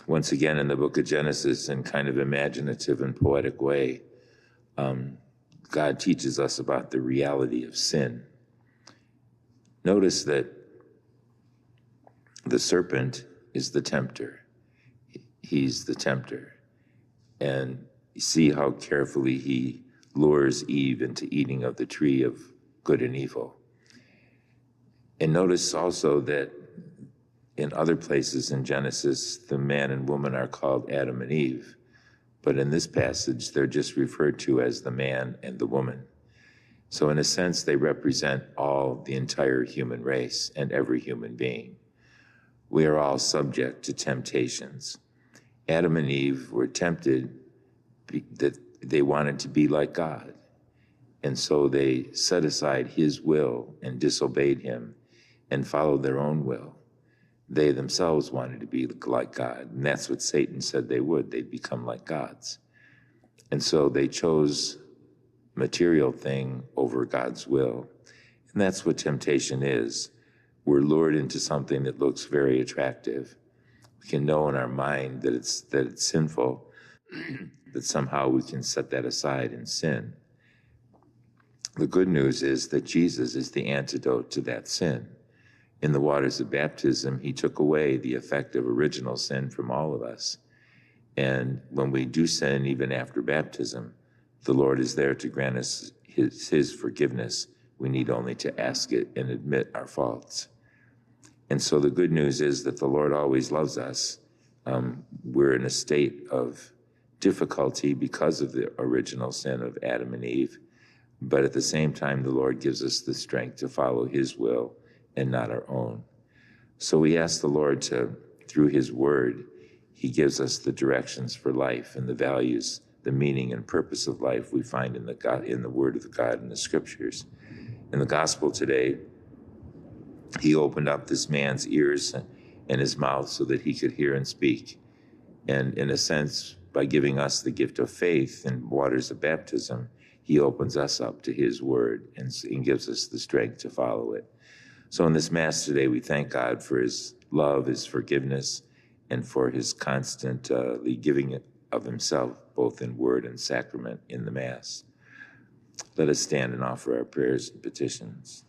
Once again, in the book of Genesis, in kind of imaginative and poetic way, God teaches us about the reality of sin. Notice that the serpent is the tempter. He's the tempter. And you see how carefully he lures Eve into eating of the tree of good and evil. And notice also that in other places in Genesis, the man and woman are called Adam and Eve. But in this passage, they're just referred to as the man and the woman. So in a sense, they represent the entire human race and every human being. We are all subject to temptations. Adam and Eve were tempted that they wanted to be like God. And so they set aside his will and disobeyed him and followed their own will. They themselves wanted to be like God. And that's what Satan said they would. They'd become like gods. And so they chose material thing over God's will. And that's what temptation is. We're lured into something that looks very attractive. We can know in our mind that it's sinful, that somehow we can set that aside and sin. The good news is that Jesus is the antidote to that sin. In the waters of baptism, he took away the effect of original sin from all of us. And when we do sin, even after baptism, the Lord is there to grant us his forgiveness. We need only to ask it and admit our faults. And so the good news is that the Lord always loves us. We're in a state of difficulty because of the original sin of Adam and Eve. But at the same time, the Lord gives us the strength to follow his will and not our own. So we ask the Lord to, through his word, he gives us the directions for life and the values, the meaning and purpose of life we find in the word of God in the scriptures. In the gospel today, he opened up this man's ears and his mouth so that he could hear and speak. And in a sense, by giving us the gift of faith in waters of baptism, he opens us up to his word and gives us the strength to follow it. So in this Mass today, we thank God for his love, his forgiveness, and for his constantly giving of himself, both in word and sacrament in the Mass. Let us stand and offer our prayers and petitions.